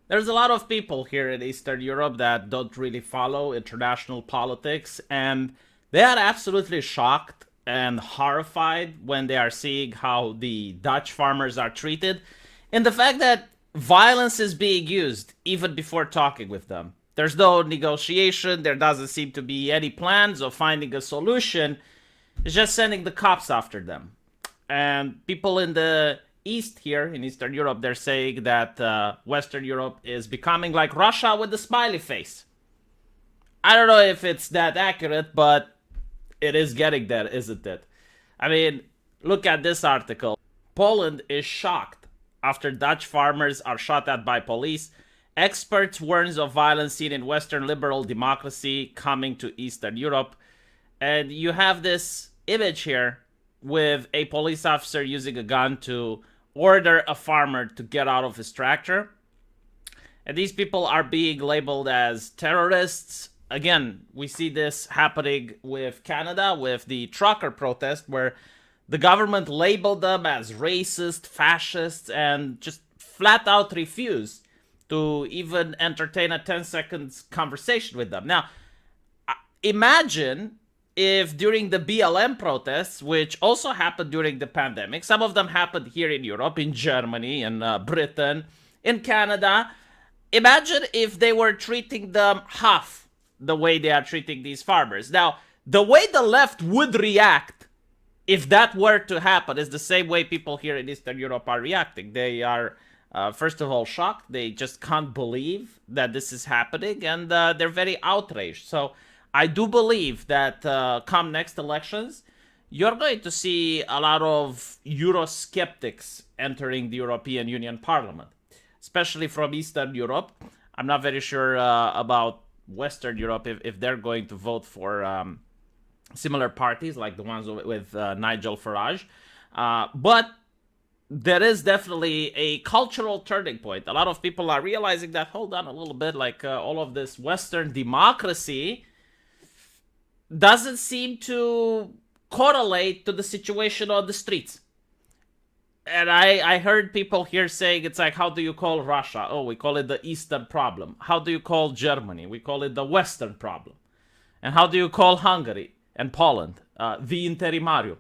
There's a lot of people here in Eastern Europe that don't really follow international politics, and they are absolutely shocked and horrified when they are seeing how the Dutch farmers are treated, and the fact that violence is being used even before talking with them. There's no negotiation, there doesn't seem to be any plans of finding a solution. It's just sending the cops after them. And people in the East here, in Eastern Europe, they're saying that Western Europe is becoming like Russia with the smiley face. I don't know if it's that accurate, but it is getting there, isn't it? I mean, look at this article. Poland is shocked after Dutch farmers are shot at by police. Experts warns of violence seen in Western liberal democracy coming to Eastern Europe. And you have this image here with a police officer using a gun to order a farmer to get out of his tractor. And these people are being labeled as terrorists. Again, we see this happening with Canada with the trucker protest, where the government labeled them as racist, fascists, and just flat out refused to even entertain a 10 seconds conversation with them. Now, imagine if during the BLM protests, which also happened during the pandemic, some of them happened here in Europe, in Germany, in Britain, in Canada. Imagine if they were treating them half the way they are treating these farmers. Now, the way the left would react if that were to happen is the same way people here in Eastern Europe are reacting. They are, first of all, shocked. They just can't believe that this is happening, and they're very outraged. So I do believe that come next elections, you're going to see a lot of Eurosceptics entering the European Union Parliament, especially from Eastern Europe. I'm not very sure about Western Europe if they're going to vote for similar parties like the ones with Nigel Farage. But there is definitely a cultural turning point. A lot of people are realizing that, hold on a little bit, like all of this Western democracy doesn't seem to correlate to the situation on the streets. And I heard people here saying it's like, how do you call Russia? Oh, we call it the Eastern problem. How do you call Germany? We call it the Western problem. And how do you call Hungary and Poland? The Interimario.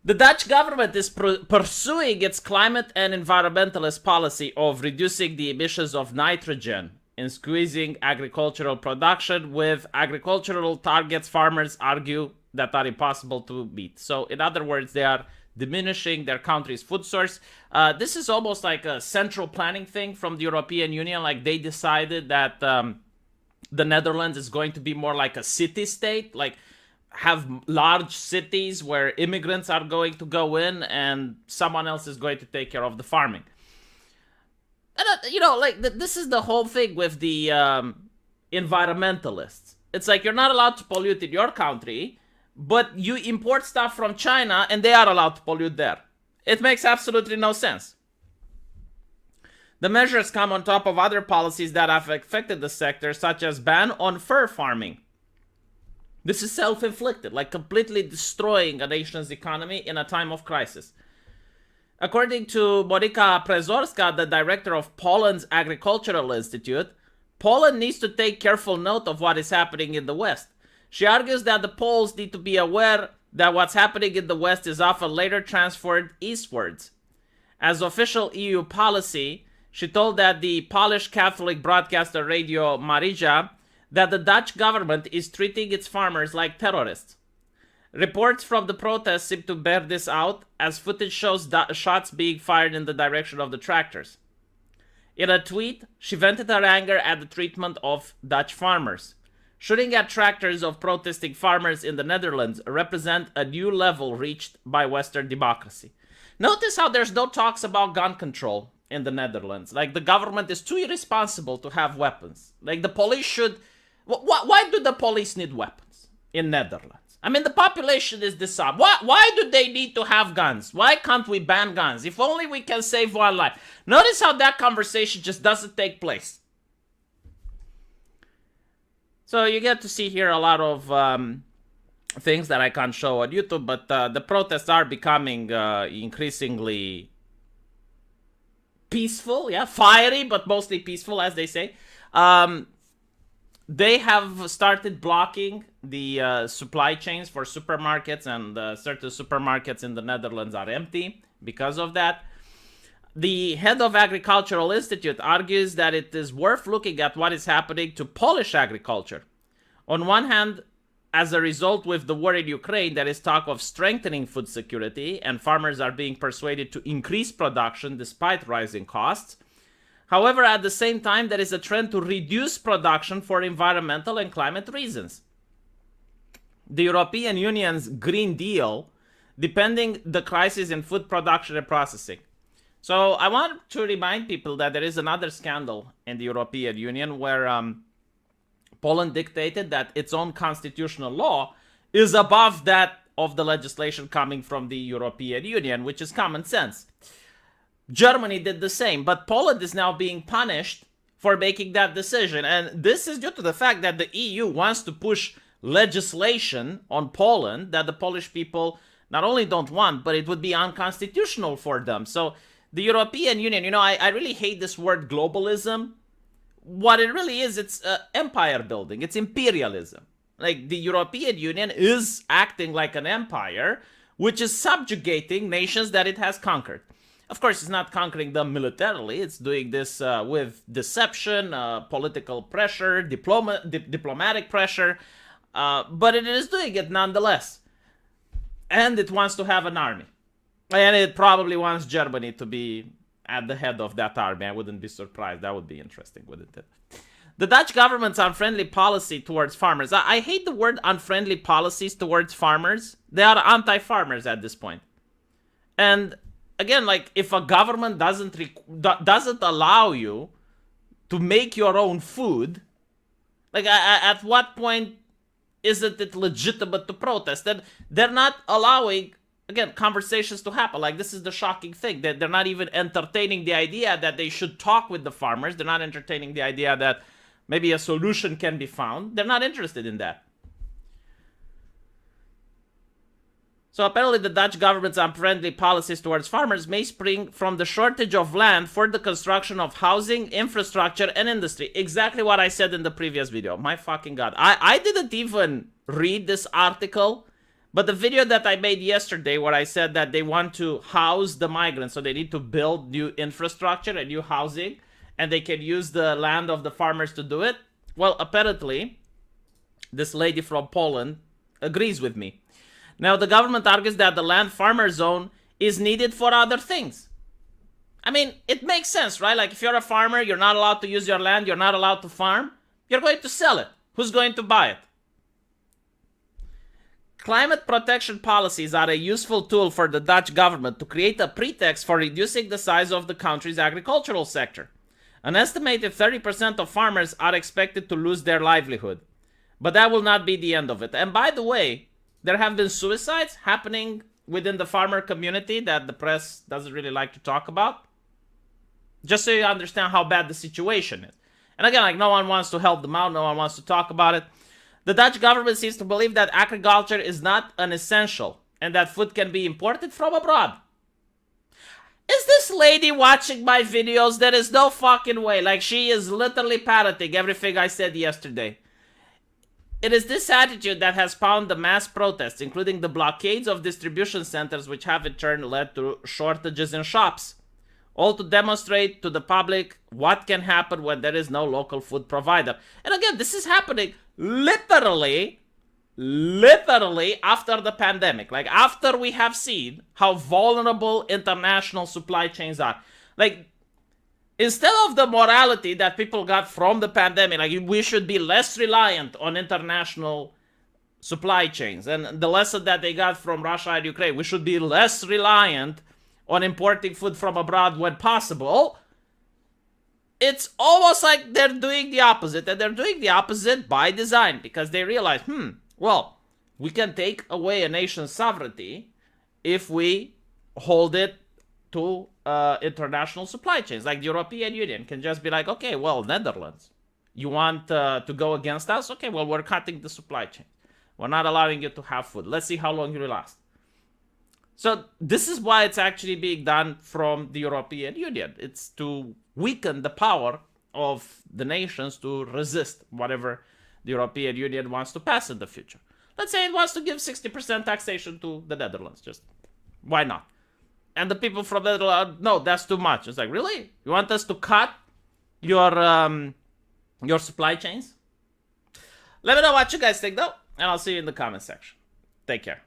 The Dutch government is pursuing its climate and environmentalist policy of reducing the emissions of nitrogen in squeezing agricultural production with agricultural targets farmers argue that are impossible to meet. So, in other words, they are diminishing their country's food source. This is almost like a central planning thing from the European Union. Like they decided that the Netherlands is going to be more like a city state, like have large cities where immigrants are going to go in and someone else is going to take care of the farming. And, like this is the whole thing with the environmentalists. It's like you're not allowed to pollute in your country, but you import stuff from China and they are allowed to pollute there. It makes absolutely no sense. The measures come on top of other policies that have affected the sector, such as ban on fur farming. This is self-inflicted, like completely destroying a nation's economy in a time of crisis. According to Monika Przezorska, the director of Poland's Agricultural Institute, Poland needs to take careful note of what is happening in the West. She argues that the Poles need to be aware that what's happening in the West is often later transferred eastwards. As official EU policy, she told that the Polish Catholic broadcaster Radio Maryja that the Dutch government is treating its farmers like terrorists. Reports from the protests seem to bear this out, as footage shows shots being fired in the direction of the tractors. In a tweet, she vented her anger at the treatment of Dutch farmers. Shooting at tractors of protesting farmers in the Netherlands represent a new level reached by Western democracy. Notice how there's no talks about gun control in the Netherlands. Like, the government is too irresponsible to have weapons. Like, the police should... Why do the police need weapons in Netherlands? I mean, the population is disarmed. Why do they need to have guns? Why can't we ban guns? If only we can save one life. Notice how that conversation just doesn't take place. So you get to see here a lot of things that I can't show on YouTube, but the protests are becoming increasingly peaceful, yeah, fiery, but mostly peaceful, as they say. Um, they have started blocking the supply chains for supermarkets, and certain supermarkets in the Netherlands are empty because of that. The head of Agricultural Institute argues that it is worth looking at what is happening to Polish agriculture. On one hand, as a result, with the war in Ukraine, there is talk of strengthening food security, and farmers are being persuaded to increase production despite rising costs. However, at the same time, there is a trend to reduce production for environmental and climate reasons. The European Union's Green Deal, depending the crisis in food production and processing. So I want to remind people that there is another scandal in the European Union where Poland dictated that its own constitutional law is above that of the legislation coming from the European Union, which is common sense. Germany did the same, but Poland is now being punished for making that decision. And this is due to the fact that the EU wants to push legislation on Poland that the Polish people not only don't want, but it would be unconstitutional for them. So the European Union, I really hate this word globalism. What it really is, it's empire building. It's imperialism. Like, the European Union is acting like an empire, which is subjugating nations that it has conquered. Of course, it's not conquering them militarily. It's doing this with deception, political pressure, diplomatic pressure, but it is doing it nonetheless. And it wants to have an army. And it probably wants Germany to be at the head of that army. I wouldn't be surprised. That would be interesting, wouldn't it? The Dutch government's unfriendly policy towards farmers. I hate the word unfriendly policies towards farmers. They are anti-farmers at this point. And again, like, if a government doesn't allow you to make your own food, like, at what point isn't it legitimate to protest? And they're not allowing, again, conversations to happen. Like, this is the shocking thing, that they're not even entertaining the idea that they should talk with the farmers. They're not entertaining the idea that maybe a solution can be found. They're not interested in that. So apparently the Dutch government's unfriendly policies towards farmers may spring from the shortage of land for the construction of housing, infrastructure, and industry. Exactly what I said in the previous video. My fucking god. I didn't even read this article, but the video that I made yesterday where I said that they want to house the migrants, so they need to build new infrastructure and new housing, and they can use the land of the farmers to do it. Well, apparently, this lady from Poland agrees with me. Now, the government argues that the land farmer zone is needed for other things. I mean, it makes sense, right? Like, if you're a farmer, you're not allowed to use your land, you're not allowed to farm, you're going to sell it. Who's going to buy it? Climate protection policies are a useful tool for the Dutch government to create a pretext for reducing the size of the country's agricultural sector. An estimated 30% of farmers are expected to lose their livelihood. But that will not be the end of it. And by the way, there have been suicides happening within the farmer community that the press doesn't really like to talk about. Just so you understand how bad the situation is. And again, like, no one wants to help them out, no one wants to talk about it. The Dutch government seems to believe that agriculture is not an essential and that food can be imported from abroad. Is this lady watching my videos? There is no fucking way. Like, she is literally parroting everything I said yesterday. It is this attitude that has spawned the mass protests, including the blockades of distribution centers, which have in turn led to shortages in shops. All to demonstrate to the public what can happen when there is no local food provider. And again, this is happening literally after the pandemic. Like, after we have seen how vulnerable international supply chains are. Like, instead of the morality that people got from the pandemic, like, we should be less reliant on international supply chains. And the lesson that they got from Russia and Ukraine, we should be less reliant on importing food from abroad when possible. It's almost like they're doing the opposite. And they're doing the opposite by design, because they realize, well, we can take away a nation's sovereignty if we hold it to international supply chains. Like, the European Union can just be like, okay, well, Netherlands, you want to go against us? Okay, well, we're cutting the supply chain. We're not allowing you to have food. Let's see how long you last. So this is why it's actually being done from the European Union. It's to weaken the power of the nations to resist whatever the European Union wants to pass in the future. Let's say it wants to give 60% taxation to the Netherlands. Just why not? And the people from the Netherlands, no, that's too much. It's like, really? You want us to cut your supply chains? Let me know what you guys think, though, and I'll see you in the comment section. Take care.